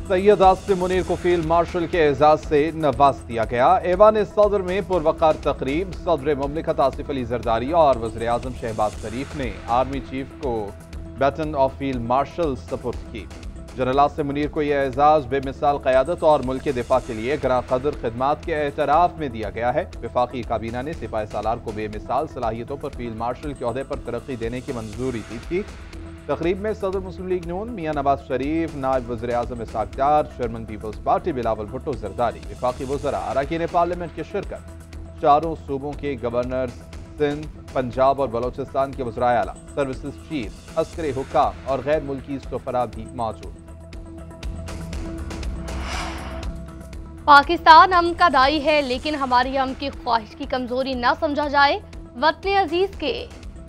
सैयद आसिम मुनीर को field marshal के एजाज से नवाज दिया गया। ऐवान सदर में पुरवकार तकरीब सदर मुमलिकत आसिफ अली जरदारी और वज़ीर आज़म शहबाज शरीफ ने आर्मी चीफ को बैटन ऑफ फील्ड मार्शल सपुर्द की। जनरल आसिम मुनीर को यह एजाज बेमिसाल क़यादत और मुल्क के दिफा के लिए ग्रां कदर खिदमात के एतराफ़ में दिया गया है। वफाकी काबीना ने सिपाही सालार को बेमिसाल सलाहियतों पर फील्ड मार्शल के ओहदे पर तरक्की देने की मंजूरी दी थी। तकरीब में सदर मुस्लिम लीग नून मियां नवाज शरीफ, नायब वज़ीर आज़म इसहाक़ डार, चेयरमैन पीपल्स पार्टी बिलावल भुट्टो जरदारी, वफाकी वज़रा, अरकान पार्लियामेंट की शिरकत, चारों सूबों के गवर्नर, सिंध, पंजाब और बलोचिस्तान के वज़राए आला, सर्विसेज चीफ, अस्करी हुक्काम और गैर मुल्की सफरा भी मौजूद। पाकिस्तान अमन का दाई है, लेकिन हमारी अमन की ख्वाहिश की कमजोरी न समझा जाए। वतन अजीज के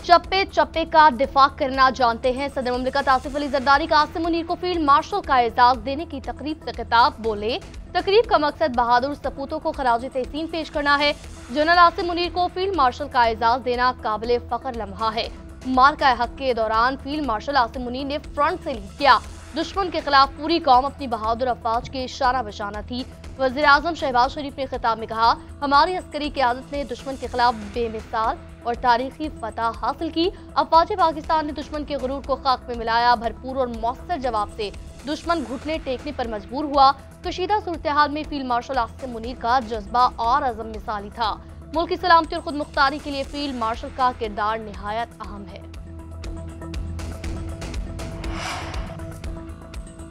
चप्पे चप्पे का दिफा करना जानते हैं। सदर मुमलिकत आसिफ अली जरदारी का आसिम मुनीर को फील्ड मार्शल का एजाज देने की तकरीब से खिताब बोले, तकरीब का मकसद बहादुर सपूतों को खराज तहसीन पेश करना है। जनरल आसिम मुनीर को फील्ड मार्शल का एजाज देना काबिल फख्र लम्हा है। मार्का हक के दौरान फील्ड मार्शल आसिम मुनीर ने फ्रंट से लीड किया। दुश्मन के खिलाफ पूरी कौम अपनी बहादुर अफवाज के शाना बशाना थी। वज़ीर आज़म शहबाज शरीफ ने खिताब में कहा, हमारी अस्करी क़यादत ने दुश्मन के खिलाफ बेमिसाल और तारीखी फतह हासिल की। अफवाज पाकिस्तान ने दुश्मन के गुरूर को खाक में मिलाया। भरपूर और मौसर जवाब से दुश्मन घुटने टेकने पर मजबूर हुआ। कशीदा सूरत हाल में फील्ड मार्शल आसिम मुनीर का जज्बा और अज़म मिसाली था। मुल्क की सलामती और खुद मुख्तारी के लिए फील्ड मार्शल का किरदार निहायत अहम है।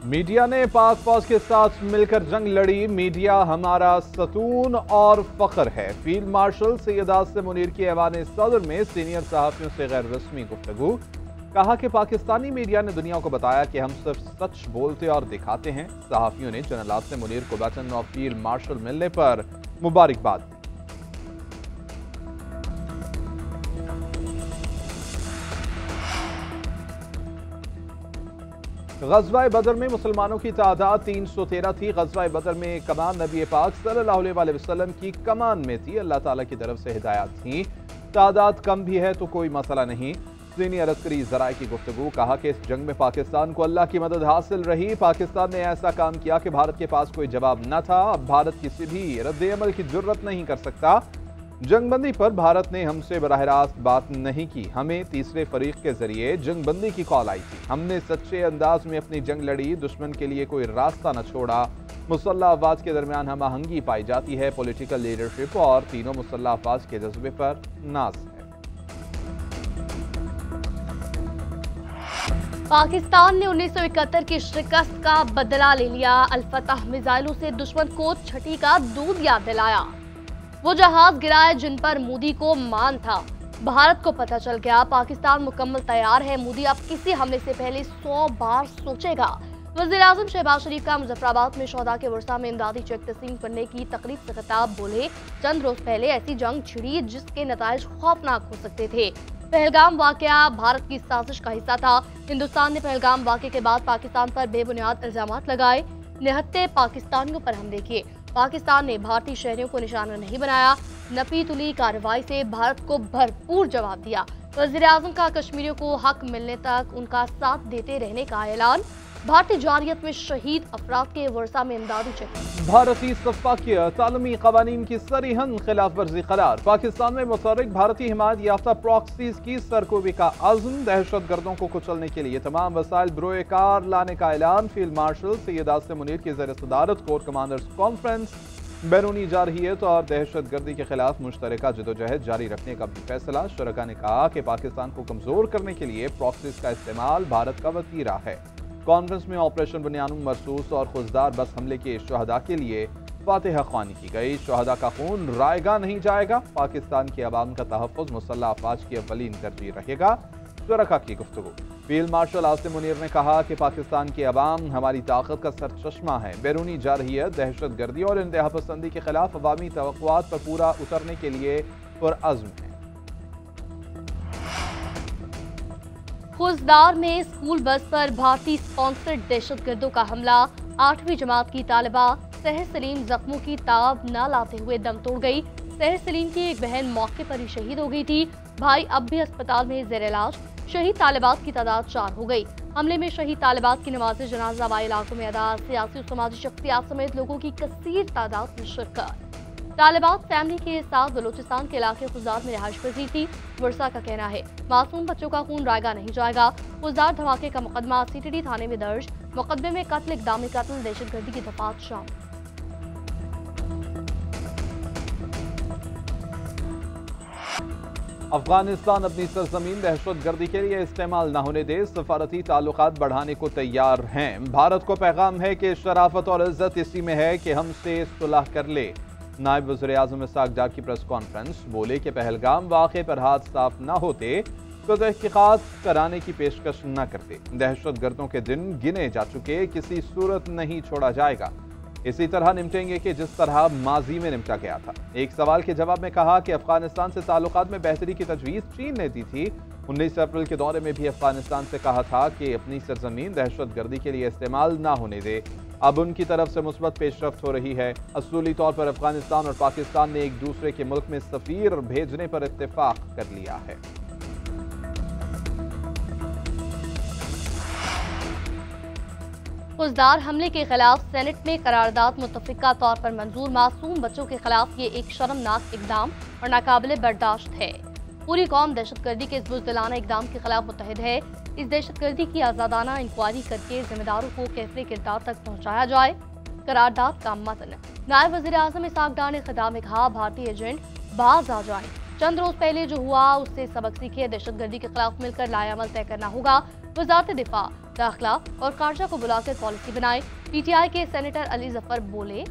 मीडिया ने पाक फौज के साथ मिलकर जंग लड़ी। मीडिया हमारा सतून और फख्र है। फील्ड मार्शल सैयद आसिम मुनीर की ऐवान सदर में सीनियर सहाफ़ियों से गैर रस्मी गुफ्तगू। कहा कि पाकिस्तानी मीडिया ने दुनिया को बताया कि हम सिर्फ सच बोलते और दिखाते हैं। सहाफ़ियों ने जनरल आसिम मुनीर को बैटन ऑफ फील्ड मार्शल मिलने पर मुबारकबाद। ग़ज़वा बदर में मुसलमानों की तादाद 313 थी। ग़ज़वा बदर में कमान नबी पाक सल्लल्लाहु अलैहि वसल्लम की कमान में थी। अल्लाह ताला की तरफ से हिदायत थी। तादाद कम भी है तो कोई मसला नहीं। सीनियर अस्करी ज़राए की गुफ्तगू। कहा कि इस जंग में पाकिस्तान को अल्लाह की मदद हासिल रही। पाकिस्तान ने ऐसा काम किया कि भारत के पास कोई जवाब न था। अब भारत किसी भी रद्द अमल की जुर्रत नहीं कर सकता। जंगबंदी पर भारत ने हमसे बराह रास्त बात नहीं की। हमें तीसरे फरीक के जरिए जंगबंदी की कॉल आई थी। हमने सच्चे अंदाज में अपनी जंग लड़ी, दुश्मन के लिए कोई रास्ता न छोड़ा। मुसल्लह अफवाज के दरमियान हम आहंगी पाई जाती है। पॉलिटिकल लीडरशिप और तीनों मुसल्लह अफवाज के जज्बे पर नाज है। पाकिस्तान ने 1971 की शिकस्त का बदला ले लिया। अल-फतह मिसाइलों से दुश्मन को छठी का दूध याद दिलाया। वो जहाज गिराए जिन पर मोदी को मान था। भारत को पता चल गया पाकिस्तान मुकम्मल तैयार है। मोदी अब किसी हमले से पहले 100 बार सोचेगा। वज़ीर आज़म शहबाज शरीफ का मुजफ्फराबाद में शोहदा के वर्षा में इमदादी चेक तस्लीम करने की तकरीब से खिताब बोले, चंद रोज पहले ऐसी जंग छिड़ी जिसके नताइज खौफनाक हो सकते थे। पहलगाम वाकया भारत की साजिश का हिस्सा था। हिंदुस्तान ने पहलगाम वाकये के बाद पाकिस्तान पर बेबुनियाद इल्जामात लगाए, निहत्ते पाकिस्तानियों पर हमले किए। पाकिस्तान ने भारतीय शहरियों को निशाना नहीं बनाया। नपी तुली कार्रवाई से भारत को भरपूर जवाब दिया। वज़ीर आज़म का कश्मीरियों को हक मिलने तक उनका साथ देते रहने का ऐलान। भारतीय जारियत में शहीद अफराद के वर्षा में इमदादी चेक। भारतीय सफ़ाकिया तालमी क़वानीन की सरीहन खिलाफ वर्जी करार। पाकिस्तान में मुतहर्रिक भारतीय हिमायत याफ्ता प्रॉक्सीज की सरकोबी का आज़म। दहशत गर्दों को कुचलने के लिए तमाम वसाइल बरोए कार लाने का ऐलान। फील्ड मार्शल सैयद आसिम मुनीर की ज़ेर सदारत कोर कमांडर्स कॉन्फ्रेंस। बैरूनी जारहियत और दहशत गर्दी के खिलाफ मुश्तरका जदोजहद जारी रखने का भी फैसला। शुरका ने कहा कि पाकिस्तान को कमजोर करने के लिए प्रॉक्सीज का इस्तेमाल भारत का वतीरा है। कॉन्फ्रेंस में ऑपरेशन बुनियानुम मरसूस और खुजदार बस हमले के शुहदा के लिए फातिहा ख्वानी की गई। शुहदा का खून रायगा नहीं जाएगा। पाकिस्तान की आवाम का तहफ़्फ़ुज़ मुसल्लह अफवाज की अव्वलीन तरजीह रहेगा। शुरका की गुफ्तगू। फील्ड मार्शल आसिम मुनीर ने कहा कि पाकिस्तान की आवाम हमारी ताकत का सरचश्मा है। बैरूनी जारहियत, दहशत गर्दी और इंतहा पसंदी के खिलाफ अवामी तवक्कुआत पर पूरा उतरने के लिए पुरअज़्म है। खुजदार में स्कूल बस पर भारतीय स्पॉन्सर्ड दहशतगर्दों का हमला। 8वीं जमात की तालिबा सहर सलीम जख्मों की ताब न लाते हुए दम तोड़ गई। सहर सलीम की एक बहन मौके पर ही शहीद हो गई थी। भाई अब भी अस्पताल में जेर इलाज। शहीद तालिबात की तादाद 4 हो गई। हमले में शहीद तालिबात की नमाज जनाजा वाले इलाकों में अदा, सियासी और समाजी शख्सियात समेत लोगों की कसीर तादाद में शिरकत। तालिबात फैमिली के साथ बलूचिस्तान के इलाके खुजात में रिहाइश पजीर थी। वर्षा का कहना है मासूम बच्चों का खून रायगा नहीं जाएगा। खुजदार धमाके का मुकदमा सीटीडी थाने में दर्ज। मुकदमे में कत्ल, इक़दामी कत्ल, दहशतगर्दी की दफात शामिल। अफगानिस्तान अपनी सरजमीन दहशतगर्दी के लिए इस्तेमाल न होने दे, सफारती ताल्लुकात बढ़ाने को तैयार हैं। भारत को पैगाम है कि शराफत और इज्जत इसी में है कि हमसे सुलह कर ले। नायब वज़ीर-ए-आज़म इसहाक डार की प्रेस कॉन्फ्रेंस, बोले कि पहलगाम वाक़े पर हाथ साफ न होते तो तहकीकात कराने की पेशकश न करते। दहशतगर्दों के दिन गिने जा चुके, किसी सूरत नहीं छोड़ा जाएगा। इसी तरह निपटेंगे कि जिस तरह माजी में निपटा गया था। एक सवाल के जवाब में कहा कि अफगानिस्तान से ताल्लुकात में बेहतरी की तजवीज़ चीन ने दी थी। 19 अप्रैल के दौरे में भी अफगानिस्तान से कहा था कि अपनी सरजमीन दहशतगर्दी के लिए इस्तेमाल ना होने दे। अब उनकी तरफ से मुस्बत पेशरफ्त हो रही है। असूली तौर पर अफगानिस्तान और पाकिस्तान ने एक दूसरे के मुल्क में सफीर भेजने पर इत्तेफाक कर लिया है। फौजदार हमले के खिलाफ सेनेट में करारदाद मुत्तफिका तौर पर मंजूर। मासूम बच्चों के खिलाफ ये एक शर्मनाक इकदाम और नाकाबिले बर्दाश्त है। पूरी कौम दहशतगर्दी के इस बुज़दिलाना इकदाम के खिलाफ मुत्तहिद है। इस दहशतगर्दी की आज़ादाना इंक्वायरी करके जिम्मेदारों को कैफरे किरदार तक पहुँचाया जाए। करारदाद का मतन। नायब वज़ीर-ए-आज़म इसहाक डार ने खिताब में कहा, भारतीय एजेंट बाज आ जाए। चंद रोज पहले जो हुआ उससे सबक सीखे। दहशतगर्दी के खिलाफ मिलकर लाएअमल तय करना होगा। वज़ारत दिफा, दाखिला और खारजा को बुलाकर पॉलिसी बनाए। पीटीआई के सेनेटर अली जफर बोले,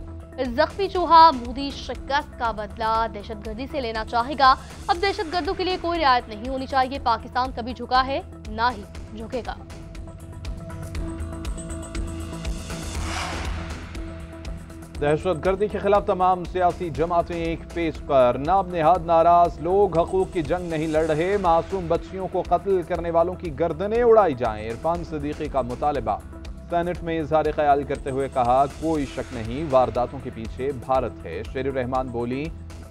जख्मी चूहा मोदी शिकस्त का बदला दहशतगर्दी से लेना चाहेगा। अब दहशतगर्दों के लिए कोई रियायत नहीं होनी चाहिए। पाकिस्तान कभी झुका है ना ही झुकेगा। दहशतगर्दी के खिलाफ तमाम सियासी जमातें एक पेज पर। नाब नेहाद नाराज लोग हकूक की जंग नहीं लड़ रहे। मासूम बच्चियों को कत्ल करने वालों की गर्दनें उड़ाई जाएं। इरफान सिद्दीकी का मुतालबा। सेनेट में इजहार ख्याल करते हुए कहा, कोई शक नहीं वारदातों के पीछे भारत है। शेरुर रहमान बोली,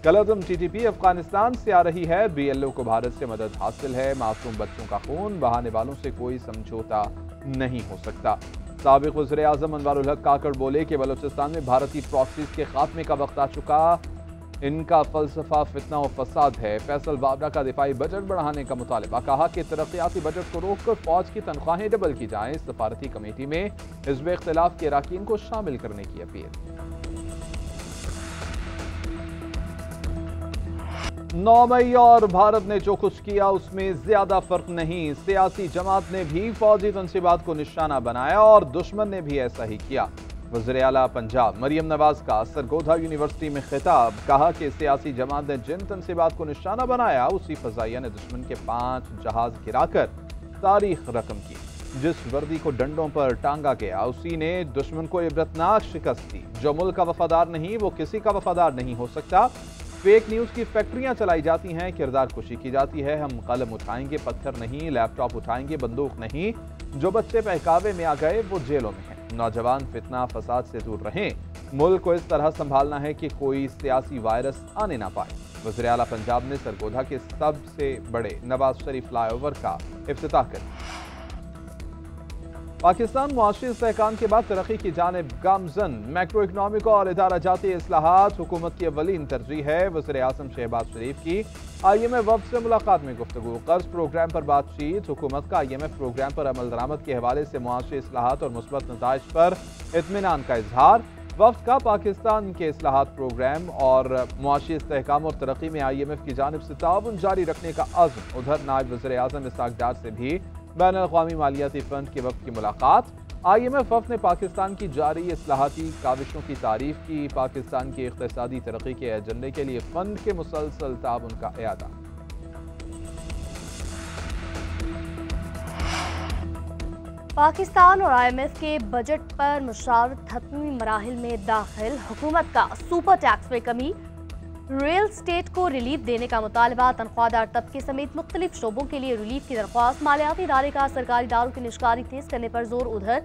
कलअज़म टीटीपी अफगानिस्तान से आ रही है। बीएलओ को भारत से मदद हासिल है। मासूम बच्चों का खून बहाने वालों से कोई समझौता नहीं हो सकता। साबिक़ वज़ीर-ए-आज़म अनवारुल हक काकड़ बोले कि बलूचिस्तान में भारतीय प्रॉक्सीज के खात्मे का वक्त आ चुका। इनका फलसफा फितना और फसाद है। फैसल बाबरा का दिफाई बजट बढ़ाने का मुतालबा। कहा कि तरक्याती बजट को रोककर फौज की तनख्वाहें डबल की जाएं। सफारती कमेटी में हिज़्ब इख्तिलाफ के अरकान को शामिल करने की अपील। 9 मई और भारत ने जो कुछ किया उसमें ज्यादा फर्क नहीं। सियासी जमात ने भी फौजी तनसीबात को निशाना बनाया और दुश्मन ने भी ऐसा ही किया। वज़ीर आला पंजाब मरियम नवाज का सरगोधा यूनिवर्सिटी में खिताब। कहा कि सियासी जमात ने जिन तनसीबात को निशाना बनाया उसी फजाइया ने दुश्मन के 5 जहाज गिराकर तारीख रकम की। जिस वर्दी को डंडों पर टांगा गया उसी ने दुश्मन को इबरतनाक शिकस्त दी। जो मुल्क का वफादार नहीं वो किसी का वफादार नहीं हो सकता। फेक न्यूज की फैक्ट्रियां चलाई जाती हैं, किरदार कुशी की जाती है। हम कलम उठाएंगे पत्थर नहीं, लैपटॉप उठाएंगे बंदूक नहीं। जो बच्चे बहकावे में आ गए वो जेलों में हैं। नौजवान फितना फसाद से दूर रहें। मुल्क को इस तरह संभालना है कि कोई सियासी वायरस आने ना पाए। वज़ीर आला पंजाब ने सरगोधा के सबसे बड़े नवाज शरीफ फ्लाईओवर का इफ्तिताह कर दिया। पाकिस्तान मुआशी इस्तेहकाम के बाद तरक्की की जानिब गामजन। मैक्रो इकनॉमिक और इदारा जाती इस्लाहात हुकूमत की अव्वलीन तरजीह है। वज़ीर-ए-आज़म शहबाज शरीफ की IMF वफ़द से मुलाकात में गुफ्तगू। कर्ज प्रोग्राम पर बातचीत। हुकूमत का IMF प्रोग्राम पर अमल दरामद के हवाले से मुआशी इस्लाहात और मुस्बत नताइज पर इत्मीनान का इजहार। वफ़द का पाकिस्तान के इस्लाहात प्रोग्राम और मुआशी इस्तेहकाम और तरक्की में IMF की जानिब से ताउन जारी रखने का अज़्म। उधर नायब वज़ीर-ए-आज़म इसहाक डार से भी बैन अल-अक़वामी मालियाती फ़ंड के वफ़द की मुलाकात। IMF वफ़द ने पाकिस्तान की जारी इस्लाहाती काविशों की तारीफ की। पाकिस्तान की इक़्तिसादी तरक्की के एजेंडे के लिए फ़ंड के मुसलसल ताउन का इयादा। पाकिस्तान और IMF के बजट पर मुशावरत हतमी मराहिल में दाखिल। हुकूमत का सुपर टैक्स में कमी, रियल स्टेट को रिलीफ देने का मुतालबा। तनख्वाहदार तबके समेत मुख्तलिफ शोबों के लिए रिलीफ की दरख्वास्त। मालियाती इदारे का सरकारी दारों की निष्कारी तेज करने पर जोर। उधर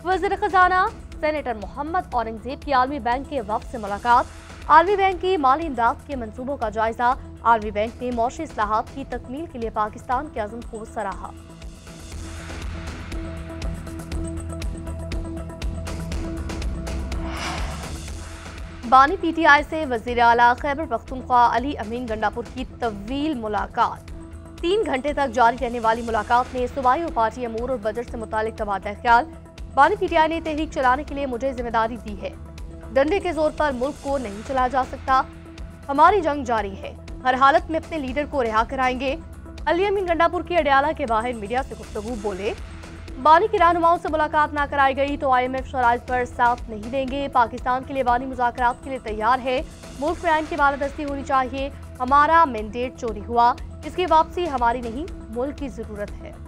वज़ीर खजाना सेनेटर मोहम्मद औरंगजेब की आलमी बैंक के वफ़द से मुलाकात। आलमी बैंक की माली इमदाद के मंसूबों का जायजा। आलमी बैंक ने मौशी इस्लाहात की तकमील के लिए पाकिस्तान के अज़्म को सराहा। बानी पीटीआई से वजीर आला खैबर पख्तूनख्वा अली अमीन गंडापुर की तवील मुलाकात। 3 घंटे तक जारी रहने वाली मुलाकात में सूबाई और पार्टी अमूर और बजट से मुतालिक तबादला ख्याल। बानी पीटीआई ने तहरीक चलाने के लिए मुझे जिम्मेदारी दी है। डंडे के जोर पर मुल्क को नहीं चलाया जा सकता। हमारी जंग जारी है, हर हालत में अपने लीडर को रिहा कराएंगे। अली अमीन गंडापुर की अडयाला के बाहर मीडिया से गुफ्तगू बोले। बानी की रहनुमाओं से मुलाकात न कराई गई तो IMF शराइत पर साथ नहीं देंगे। पाकिस्तान के लिए बानी मुज़ाकरात के लिए तैयार है। मुल्क में आइन की बालादस्ती होनी चाहिए। हमारा मैंडेट चोरी हुआ, इसकी वापसी हमारी नहीं, मुल्क की जरूरत है।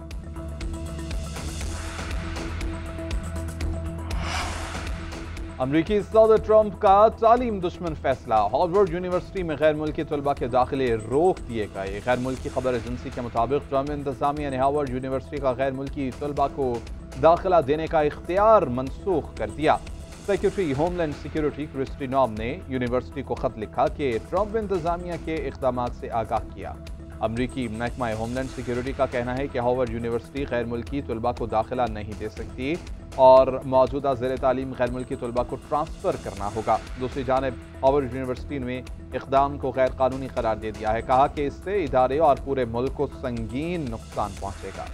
अमरीकी सदर ट्रंप का तालीम दुश्मन फैसला। हार्वर्ड यूनिवर्सिटी में गैर मुल्की तलबा के दाखिले रोक दिए गए। गैर मुल्की खबर एजेंसी के मुताबिक ट्रंप इंतजामिया ने हार्वर्ड यूनिवर्सिटी का गैर मुल्की तलबा को दाखिला देने का इख्तियार मनसूख कर दिया। Secretary homeland security Kristi Noem ने यूनिवर्सिटी को खत लिखा कि ट्रंप इंतजामिया के इक़दाम से आगाह किया। अमरीकी महकमा होमलैंड सिक्योरिटी का कहना है कि हार्वर्ड यूनिवर्सिटी गैर मुल्की तलबा को दाखिला नहीं दे सकती और मौजूदा ज़ेर तालीम गैर मुल्की तलबा को ट्रांसफ़र करना होगा। दूसरी जानिब हार्वर्ड यूनिवर्सिटी ने इक़दाम को गैर कानूनी करार दे दिया है। कहा कि इससे इदारे और पूरे मुल्क को संगीन नुकसान पहुँचेगा।